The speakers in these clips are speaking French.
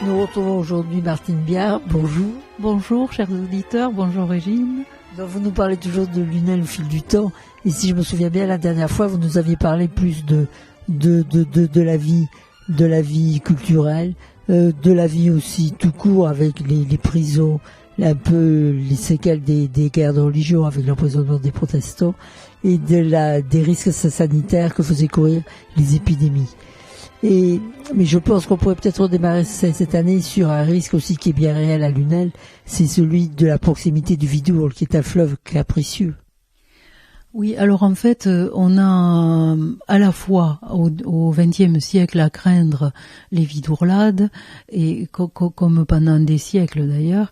Nous retrouvons aujourd'hui Martine Biard. Bonjour. Bonjour, chers auditeurs. Bonjour, Régine. Donc, vous nous parlez toujours de Lunel au fil du temps. Et si je me souviens bien, la dernière fois, vous nous aviez parlé plus de la vie culturelle, de la vie aussi tout court avec les prisons, un peu les séquelles des guerres de religion avec l'emprisonnement des protestants et des risques sanitaires que faisaient courir les épidémies. Mais je pense qu'on pourrait peut-être redémarrer cette année sur un risque aussi qui est bien réel à Lunel, c'est celui de la proximité du Vidourle, qui est un fleuve capricieux. Oui, alors en fait, on a à la fois au XXe siècle à craindre les vidourlades, et comme pendant des siècles d'ailleurs,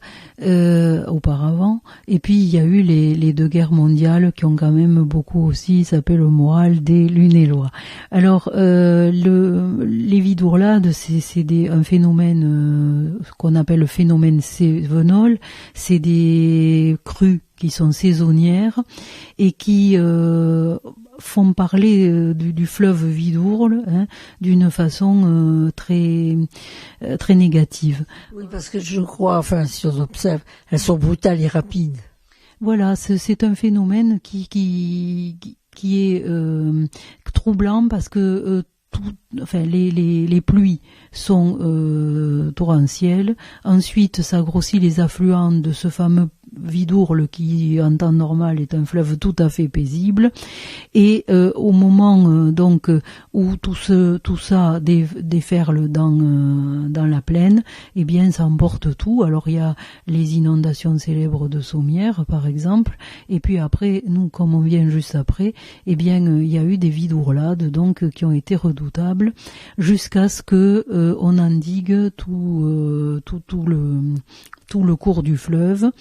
auparavant. Et puis il y a eu les deux guerres mondiales qui ont quand même beaucoup aussi sapé le moral des Lunellois. Alors les vidourlades, c'est un phénomène qu'on appelle le phénomène cévenol. C'est des crues qui sont saisonnières et qui font parler du fleuve Vidourle d'une façon très très négative. Oui, parce que je crois, enfin si on observe, elles sont brutales et rapides. Voilà, c'est un phénomène qui est troublant parce que les pluies sont torrentielles. Ensuite, ça grossit les affluents de ce fameux Vidourle qui, en temps normal, est un fleuve tout à fait paisible. Et au moment donc où tout ça déferle dans la plaine, eh bien, ça emporte tout. Alors, il y a les inondations célèbres de Sommières, par exemple. Et puis après, nous, comme on vient juste après, eh bien, il y a eu des vidourlades donc qui ont été redoutables jusqu'à ce que on endigue tout le cours du fleuve,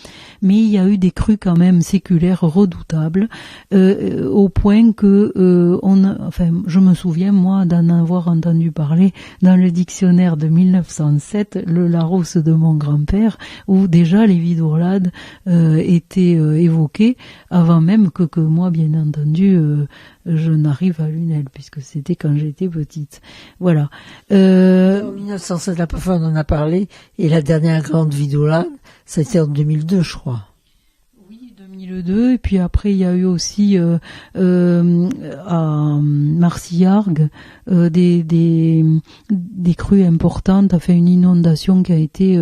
mais il y a eu des crues quand même séculaires redoutables, au point que je me souviens moi d'en avoir entendu parler dans le dictionnaire de 1907, le Larousse de mon grand-père, où déjà les vidourlades étaient évoquées avant même que moi, bien entendu, je n'arrive à Lunel, puisque c'était quand j'étais petite. Voilà. En 1907, la première fois on en a parlé, et la dernière grande vidourlade, ça a été en 2002, je crois. Oui, 2002, et puis après il y a eu aussi à Marcillargues des crues importantes, enfin une inondation qui a été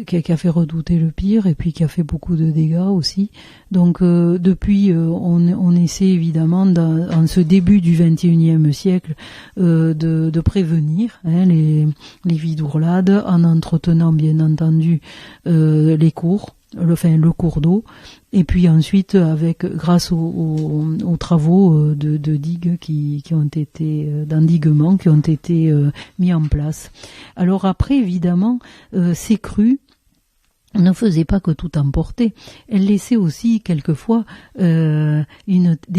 qui a fait redouter le pire et puis qui a fait beaucoup de dégâts aussi. Donc depuis, on essaie évidemment en ce début du XXIe siècle de prévenir les vidourlades en entretenant bien entendu les cours. Le cours d'eau, et puis ensuite grâce aux travaux de digues qui ont été d'endiguement qui ont été mis en place. Alors après évidemment ces crues ne faisait pas que tout emporter. Elle laissait aussi quelquefois des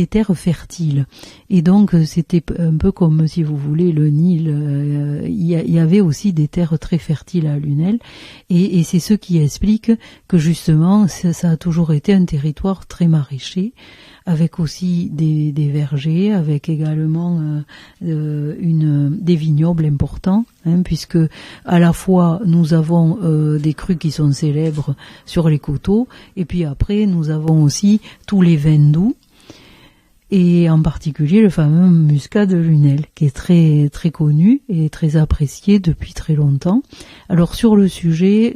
terres fertiles. Et donc c'était un peu comme, si vous voulez, le Nil. Il y avait aussi des terres très fertiles à Lunel. Et c'est ce qui explique que justement ça a toujours été un territoire très maraîcher, avec aussi des vergers, avec également des vignobles importants, puisque à la fois nous avons des crus qui sont célèbres sur les coteaux, et puis après nous avons aussi tous les vins doux, et en particulier le fameux muscat de Lunel, qui est très très connu et très apprécié depuis très longtemps. Alors sur le sujet,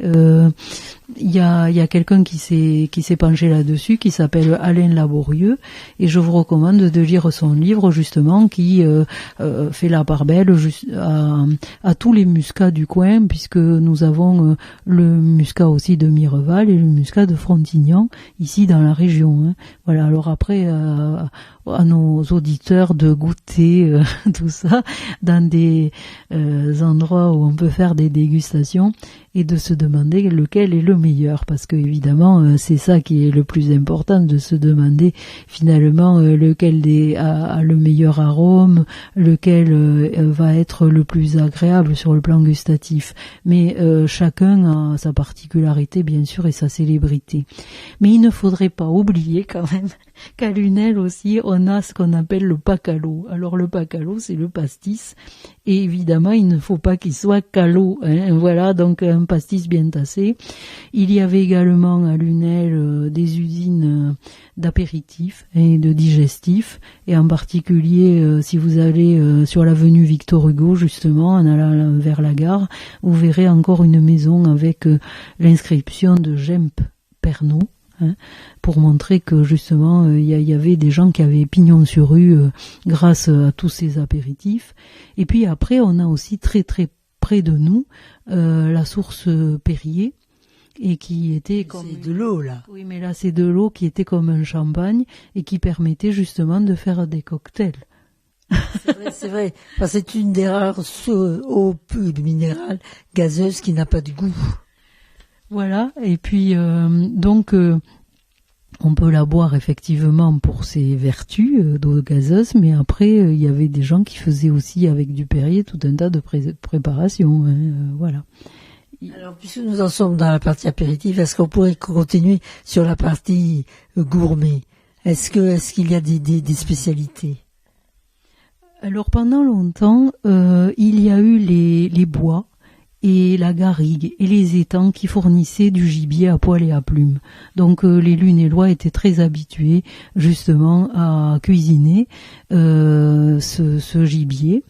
il y a quelqu'un qui s'est penché là-dessus, qui s'appelle Alain Laborieux, et je vous recommande de lire son livre justement, qui fait la part belle à tous les muscats du coin, puisque nous avons le muscat aussi de Mireval et le muscat de Frontignan ici dans la région. Voilà. Alors après, à nos auditeurs de goûter tout ça dans des endroits où on peut faire des dégustations, et de se demander lequel est le meilleur, parce que évidemment c'est ça qui est le plus important, de se demander finalement lequel a le meilleur arôme, lequel va être le plus agréable sur le plan gustatif. Mais chacun a sa particularité bien sûr et sa célébrité. Mais il ne faudrait pas oublier quand même qu'à Lunel aussi on a ce qu'on appelle le pacalo. Alors le pacalo, c'est le pastis, et évidemment, il ne faut pas qu'il soit calo, hein. Voilà, donc un pastis bien tassé. Il y avait également à Lunel des usines d'apéritifs et de digestifs, et en particulier si vous allez sur l'avenue Victor Hugo, justement, en allant vers la gare, vous verrez encore une maison avec l'inscription de Gemp Pernod, hein, pour montrer que justement il y avait des gens qui avaient pignon sur rue grâce à tous ces apéritifs. Et puis après, on a aussi très très près de nous la source Perrier, et qui était comme... C'est de l'eau, là. Oui, mais là, c'est de l'eau qui était comme un champagne et qui permettait justement de faire des cocktails. C'est vrai. Enfin, c'est une des rares eaux minérales gazeuses qui n'a pas de goût. Voilà, et puis donc on peut la boire effectivement pour ses vertus d'eau gazeuse, mais après il y avait des gens qui faisaient aussi avec du Perrier tout un tas de préparations, hein, voilà. Alors, puisque nous en sommes dans la partie apéritif, est-ce qu'on pourrait continuer sur la partie gourmet? Est-ce qu'il y a des spécialités? Alors pendant longtemps, il y a eu les bois et la garrigue et les étangs qui fournissaient du gibier à poil et à plumes. Donc les Lunélois étaient très habitués justement à cuisiner ce gibier.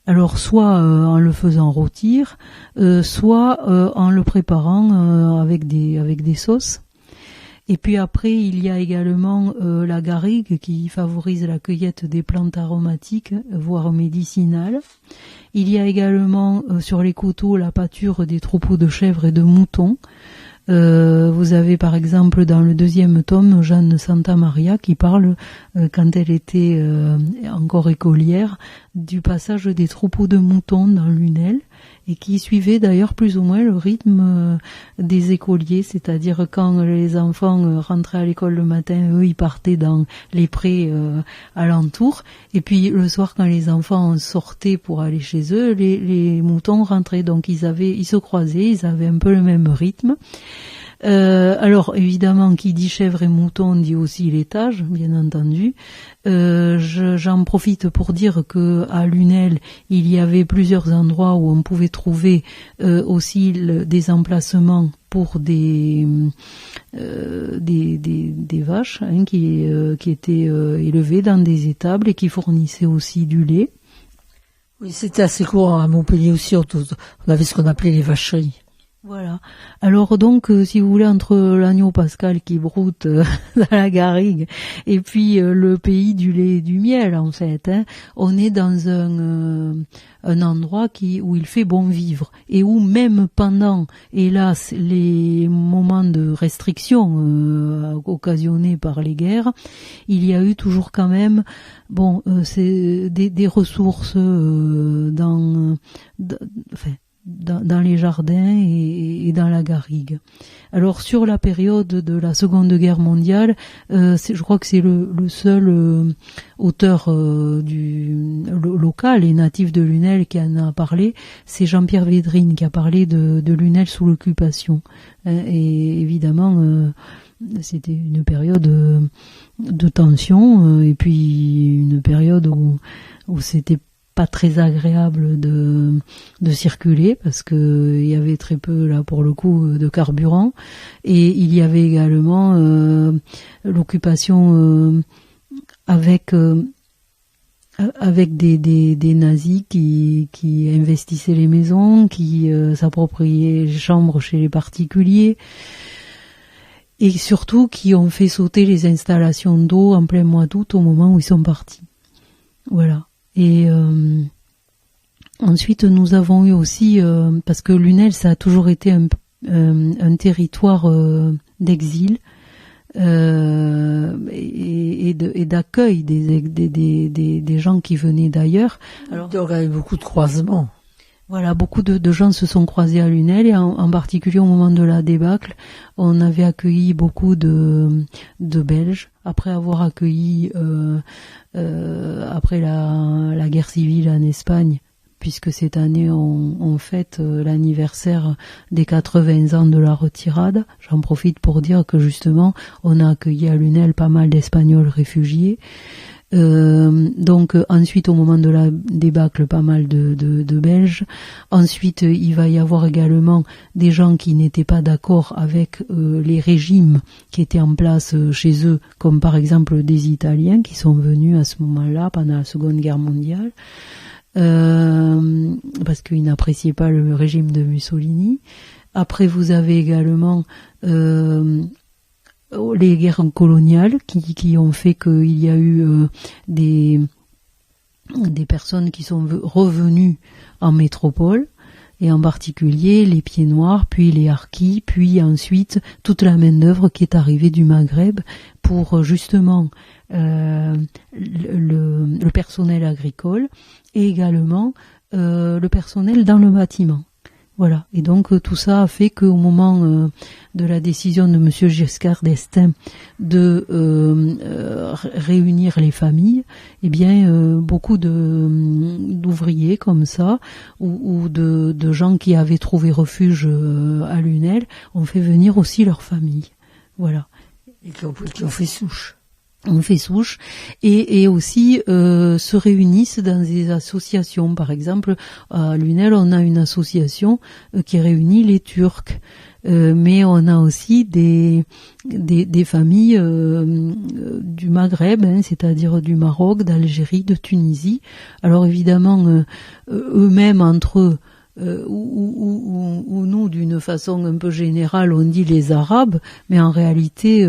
Alors soit en le faisant rôtir, soit en le préparant avec des sauces. Et puis après, il y a également la garrigue qui favorise la cueillette des plantes aromatiques, voire médicinales. Il y a également sur les coteaux la pâture des troupeaux de chèvres et de moutons. Vous avez par exemple dans le 2e tome Jeanne Santa Maria qui parle, quand elle était encore écolière, du passage des troupeaux de moutons dans Lunel, et qui suivait d'ailleurs plus ou moins le rythme des écoliers, c'est-à-dire quand les enfants rentraient à l'école le matin, eux ils partaient dans les prés alentours, et puis le soir quand les enfants sortaient pour aller chez eux, les moutons rentraient, donc ils se croisaient, ils avaient un peu le même rythme. Alors évidemment, qui dit chèvre et mouton dit aussi laitage, bien entendu. J'en profite pour dire que à Lunel, il y avait plusieurs endroits où on pouvait trouver aussi des emplacements pour des vaches, hein, qui étaient élevées dans des étables et qui fournissaient aussi du lait. Oui, c'était assez courant à Montpellier aussi. On avait ce qu'on appelait les vacheries. Voilà. Alors donc, si vous voulez, entre l'agneau pascal qui broute dans la garrigue et puis le pays du lait et du miel, en fait, hein, on est dans un endroit où il fait bon vivre et où même pendant, hélas, les moments de restriction occasionnés par les guerres, il y a eu toujours quand même, c'est des ressources dans les jardins et dans la garrigue. Alors sur la période de la Seconde Guerre mondiale, je crois que c'est le seul auteur local et natif de Lunel qui en a parlé, c'est Jean-Pierre Védrine qui a parlé de Lunel sous l'occupation. Et évidemment, c'était une période de tension et puis une période où c'était pas très agréable de circuler parce que il y avait très peu là pour le coup de carburant, et il y avait également l'occupation avec des nazis qui investissaient les maisons, qui s'appropriaient les chambres chez les particuliers, et surtout qui ont fait sauter les installations d'eau en plein mois d'août au moment où ils sont partis. Voilà. Et ensuite, nous avons eu aussi, parce que Lunel, ça a toujours été un territoire d'exil et d'accueil des gens qui venaient d'ailleurs. Alors, il y avait beaucoup de croisements. Voilà, beaucoup de gens se sont croisés à Lunel, et en particulier au moment de la débâcle, on avait accueilli beaucoup de Belges, après avoir accueilli, après la guerre civile en Espagne, puisque cette année on fête l'anniversaire des 80 ans de la retirade. J'en profite pour dire que justement, on a accueilli à Lunel pas mal d'Espagnols réfugiés. Donc ensuite, au moment de la débâcle, pas mal de Belges. Ensuite, il va y avoir également des gens qui n'étaient pas d'accord avec les régimes qui étaient en place chez eux, comme par exemple des Italiens qui sont venus à ce moment-là, pendant la Seconde Guerre mondiale, parce qu'ils n'appréciaient pas le régime de Mussolini. Après, vous avez également les guerres coloniales qui ont fait qu'il y a eu des personnes qui sont revenues en métropole, et en particulier les pieds noirs, puis les harkis, puis ensuite toute la main-d'œuvre qui est arrivée du Maghreb pour justement le personnel agricole et également le personnel dans le bâtiment. Voilà. Et donc tout ça a fait qu'au moment de la décision de Monsieur Giscard d'Estaing de réunir les familles, eh bien beaucoup d'ouvriers comme ça ou de gens qui avaient trouvé refuge à Lunel ont fait venir aussi leurs familles. Voilà. Et qui ont fait souche. On fait souche et aussi se réunissent dans des associations. Par exemple, à Lunel, on a une association qui réunit les Turcs, mais on a aussi des familles du Maghreb, c'est-à-dire du Maroc, d'Algérie, de Tunisie. Alors évidemment, eux-mêmes entre eux, ou nous, d'une façon un peu générale, on dit les Arabes, mais en réalité,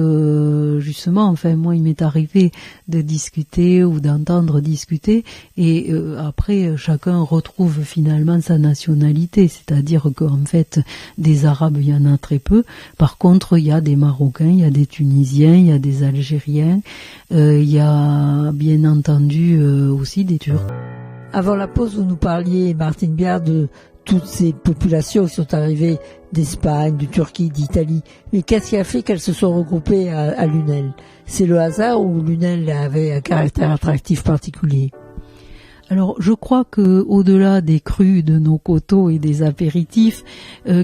justement, enfin, moi, il m'est arrivé de discuter ou d'entendre discuter, et après, chacun retrouve finalement sa nationalité, c'est-à-dire qu'en fait, des Arabes, il y en a très peu. Par contre, il y a des Marocains, il y a des Tunisiens, il y a des Algériens, il y a bien entendu aussi des Turcs. Avant la pause, vous nous parliez, Martine Biard, de toutes ces populations qui sont arrivées d'Espagne, de Turquie, d'Italie. Mais qu'est-ce qui a fait qu'elles se sont regroupées à Lunel? C'est le hasard ou Lunel avait un caractère attractif particulier? Alors, je crois que au-delà des crus de nos coteaux et des apéritifs,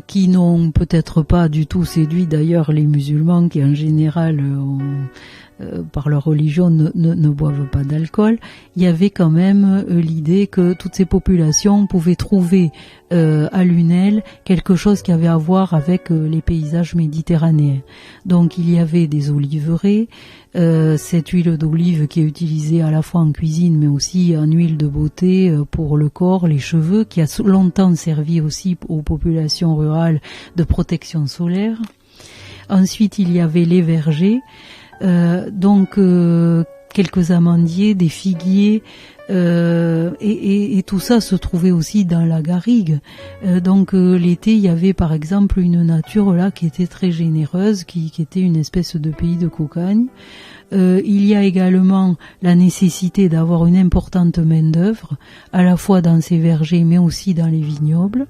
qui n'ont peut-être pas du tout séduit d'ailleurs les musulmans qui en général par leur religion ne boivent pas d'alcool, il y avait quand même l'idée que toutes ces populations pouvaient trouver à Lunel quelque chose qui avait à voir avec les paysages méditerranéens. Donc il y avait des oliveraies, cette huile d'olive qui est utilisée à la fois en cuisine mais aussi en huile de beauté pour le corps, les cheveux, qui a longtemps servi aussi aux populations rurales de protection solaire. Ensuite il y avait les vergers, donc quelques amandiers, des figuiers, et tout ça se trouvait aussi dans la garrigue. Donc l'été, il y avait par exemple une nature là qui était très généreuse, qui était une espèce de pays de cocagne. Il y a également la nécessité d'avoir une importante main-d'œuvre, à la fois dans ces vergers mais aussi dans les vignobles.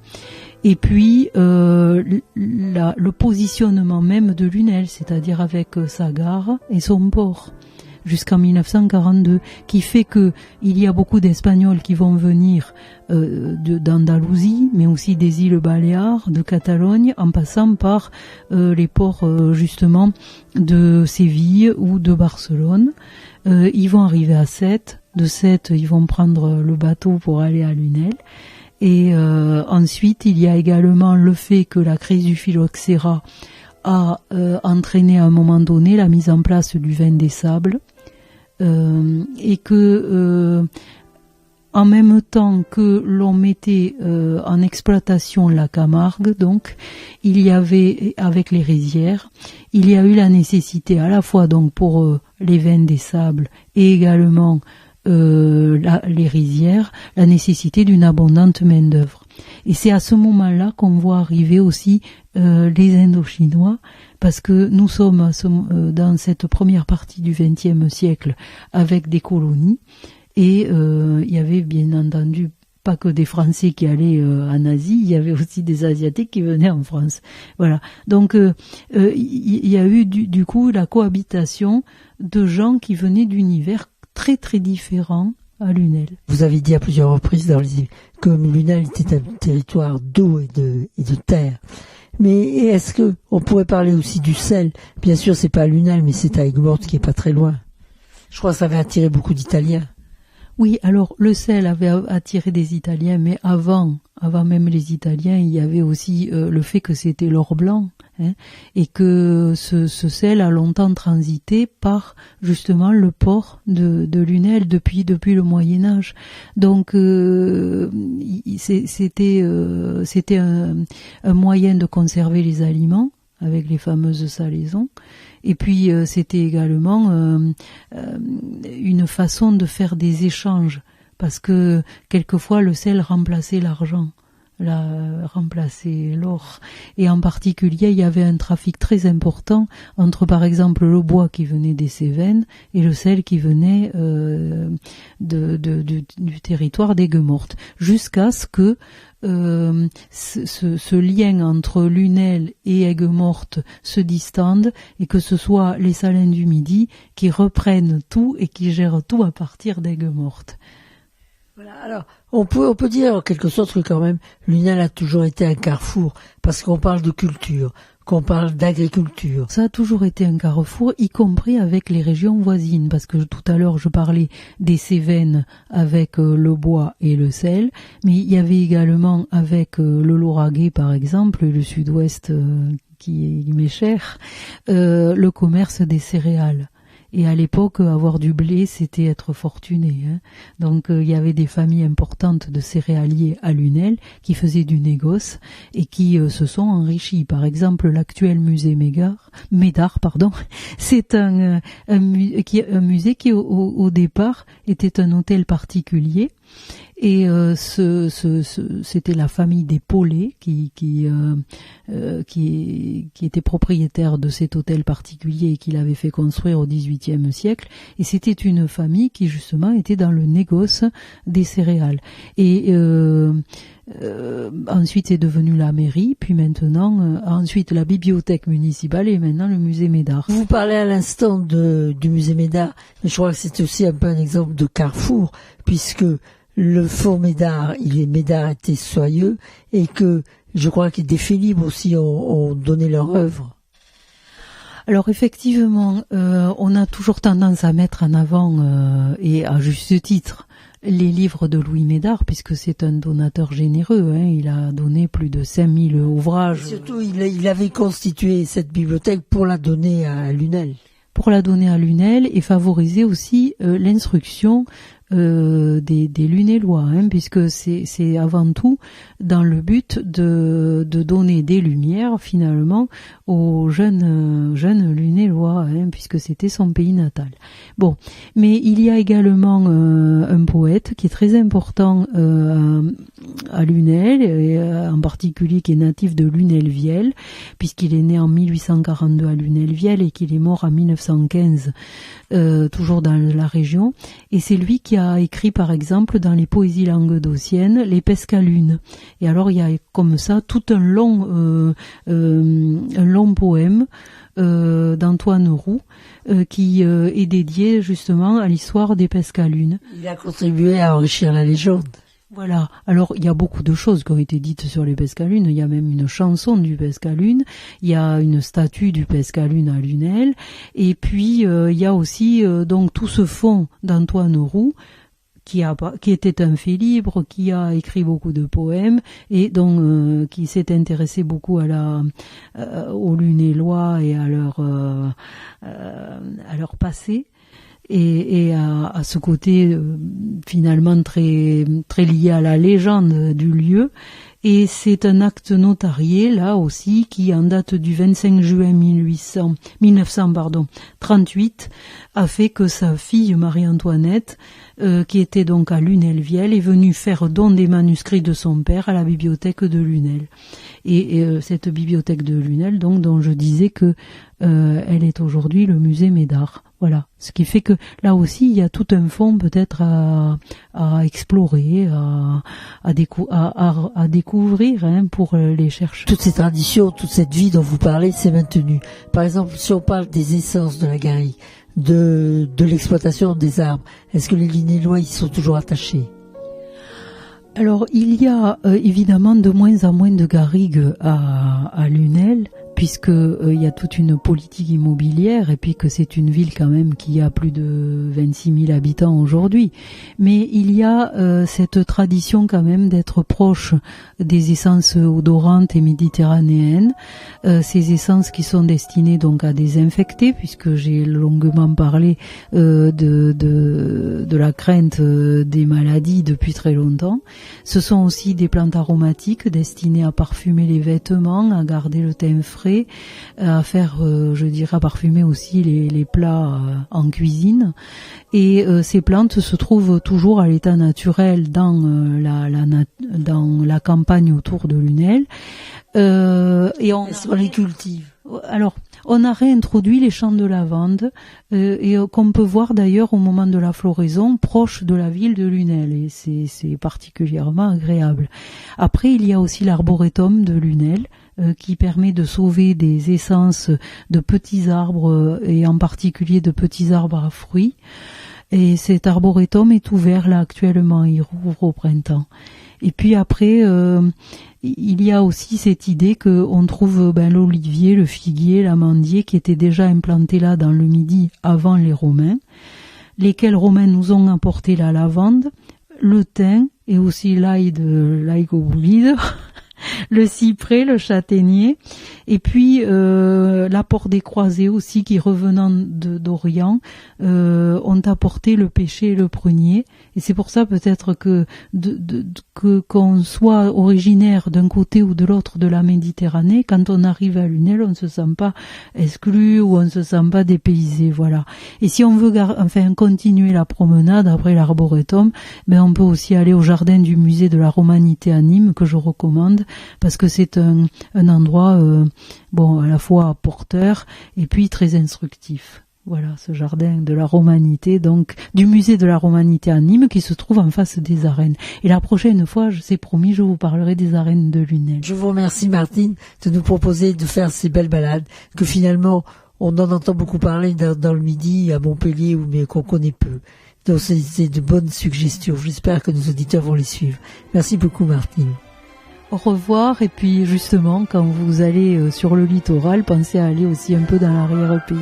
Et puis le positionnement même de Lunel, c'est-à-dire avec sa gare et son port, jusqu'en 1942, qui fait que il y a beaucoup d'Espagnols qui vont venir d'Andalousie, mais aussi des îles Baléares, de Catalogne, en passant par les ports justement de Séville ou de Barcelone. Ils vont arriver à Sète. De Sète, ils vont prendre le bateau pour aller à Lunel. Et ensuite, il y a également le fait que la crise du phylloxéra a entraîné à un moment donné la mise en place du vin des sables, et que en même temps que l'on mettait en exploitation la Camargue, donc il y avait, avec les rizières, il y a eu la nécessité à la fois donc pour les vins des sables et également les rizières, la nécessité d'une abondante main-d'œuvre. Et c'est à ce moment-là qu'on voit arriver aussi les Indochinois, parce que nous sommes dans cette première partie du XXe siècle avec des colonies, et il y avait bien entendu pas que des Français qui allaient en Asie, il y avait aussi des Asiatiques qui venaient en France. Voilà. Donc il y a eu du coup la cohabitation de gens qui venaient d'univers très très différents à Lunel. Vous avez dit à plusieurs reprises que Lunel était un territoire d'eau et de terre. Mais est-ce que on pourrait parler aussi du sel? Bien sûr, c'est pas à Lunel, mais c'est à Aigues-Mortes qui est pas très loin. Je crois que ça avait attiré beaucoup d'Italiens. Oui, alors le sel avait attiré des Italiens, mais avant même les Italiens, il y avait aussi le fait que c'était l'or blanc, et que ce sel a longtemps transité par justement le port de Lunel depuis le Moyen Âge. Donc c'était un moyen de conserver les aliments avec les fameuses salaisons. Et puis c'était également une façon de faire des échanges, parce que quelquefois le sel remplaçait l'argent, remplaçait l'or. Et en particulier, il y avait un trafic très important entre, par exemple, le bois qui venait des Cévennes et le sel qui venait du territoire d'Aigues-Mortes, jusqu'à ce que ce lien entre Lunel et Aigues-Mortes se distende, et que ce soit les Salins du Midi qui reprennent tout et qui gèrent tout à partir d'Aigues-Mortes. Voilà, alors on peut dire en quelque sorte que quand même Lunel a toujours été un carrefour, parce qu'on parle de culture, qu'on parle d'agriculture. Ça a toujours été un carrefour, y compris avec les régions voisines, parce que tout à l'heure je parlais des Cévennes avec le bois et le sel, mais il y avait également avec le Lauragais par exemple, le sud-ouest qui m'est cher, le commerce des céréales. Et à l'époque, avoir du blé, c'était être fortuné. Donc, il y avait des familles importantes de céréaliers à Lunel qui faisaient du négoce et qui se sont enrichis. Par exemple, l'actuel musée Médard, c'est un musée qui, au départ, était un hôtel particulier. Et c'était la famille des Paulet qui était propriétaire de cet hôtel particulier et qui l'avait fait construire au XVIIIe siècle. Et c'était une famille qui justement était dans le négoce des céréales. Et ensuite c'est devenu la mairie, puis maintenant ensuite la bibliothèque municipale et maintenant le musée Médard. Vous parlez à l'instant du musée Médard, mais je crois que c'est aussi un peu un exemple de carrefour, puisque le fort Médard était soyeux, et que je crois que des faits libres aussi ont donné leur œuvre. Alors effectivement, on a toujours tendance à mettre en avant, et à juste titre, les livres de Louis Médard, puisque c'est un donateur généreux. Il a donné plus de 5000 ouvrages. Et surtout, il avait constitué cette bibliothèque pour la donner à Lunel. Et favoriser aussi l'instruction des Lunélois, puisque c'est avant tout dans le but de donner des lumières finalement aux jeunes Lunélois, puisque c'était son pays natal. Bon, mais il y a également un poète qui est très important à Lunel, et en particulier qui est natif de Lunel-Viel, puisqu'il est né en 1842 à Lunel-Viel et qu'il est mort en 1915, toujours dans la région. Et c'est lui qui a écrit par exemple dans les poésies languedociennes les Pescalunes. Et alors il y a comme ça tout un long poème d'Antoine Roux qui est dédié justement à l'histoire des Pescalunes. Il a contribué à enrichir la légende. Voilà. Alors, il y a beaucoup de choses qui ont été dites sur les Pescalunes. Il y a même une chanson du Pescalune. Il y a une statue du Pescalune à Lunel. Et puis, il y a aussi donc tout ce fond d'Antoine Roux qui était un fait libre, qui a écrit beaucoup de poèmes et donc qui s'est intéressé beaucoup aux Lunélois et à leur passé. Et à ce côté finalement très très lié à la légende du lieu. Et c'est un acte notarié là aussi qui en date du 25 juin 1938 a fait que sa fille Marie-Antoinette, qui était donc à Lunel-Viel, est venue faire don des manuscrits de son père à la bibliothèque de Lunel. Et cette bibliothèque de Lunel, donc, dont je disais que elle est aujourd'hui le musée Médard. Voilà. Ce qui fait que là aussi, il y a tout un fond peut-être à explorer, à découvrir pour les chercheurs. Toutes ces traditions, toute cette vie dont vous parlez, c'est maintenu. Par exemple, si on parle des essences de la garrigue, de l'exploitation des arbres, est-ce que les Lunélois y sont toujours attachés? Alors, il y a évidemment de moins en moins de garrigues à Lunel, puisque il y a toute une politique immobilière et puis que c'est une ville quand même qui a plus de 26 000 habitants aujourd'hui. Mais il y a cette tradition quand même d'être proche des essences odorantes et méditerranéennes, ces essences qui sont destinées donc à désinfecter, puisque j'ai longuement parlé de la crainte des maladies depuis très longtemps. Ce sont aussi des plantes aromatiques destinées à parfumer les vêtements, à garder le teint frais, à faire, à parfumer aussi les plats en cuisine. Et ces plantes se trouvent toujours à l'état naturel dans la campagne autour de Lunel. Et on les cultive. Alors, on a réintroduit les champs de lavande et qu'on peut voir d'ailleurs au moment de la floraison proche de la ville de Lunel, et c'est particulièrement agréable. Après, il y a aussi l'arboretum de Lunel qui permet de sauver des essences de petits arbres et en particulier de petits arbres à fruits. Et cet arboretum est ouvert là actuellement, il rouvre au printemps. Et puis après, il y a aussi cette idée qu'on trouve l'olivier, le figuier, l'amandier qui étaient déjà implantés là dans le Midi avant les Romains, lesquels Romains nous ont apporté la lavande, le thym et aussi l'ail goboulide, le cyprès, le châtaignier, et puis l'apport des croisés aussi qui revenant d'Orient ont apporté le pêcher et le prunier. Et c'est pour ça peut-être qu'on soit originaire d'un côté ou de l'autre de la Méditerranée, quand on arrive à Lunel, on ne se sent pas exclu ou on ne se sent pas dépaysé, voilà. Et si on veut continuer la promenade après l'arboretum, on peut aussi aller au jardin du musée de la Romanité à Nîmes, que je recommande, parce que c'est un endroit à la fois porteur et puis très instructif. Voilà, ce jardin de la Romanité, donc du musée de la Romanité à Nîmes, qui se trouve en face des arènes. Et la prochaine fois, c'est promis, je vous parlerai des arènes de Lunel. Je vous remercie, Martine, de nous proposer de faire ces belles balades, que finalement, on en entend beaucoup parler dans le Midi, à Montpellier, mais qu'on connaît peu. Donc c'est de bonnes suggestions. J'espère que nos auditeurs vont les suivre. Merci beaucoup, Martine. Au revoir, et puis justement, quand vous allez sur le littoral, pensez à aller aussi un peu dans l'arrière-pays.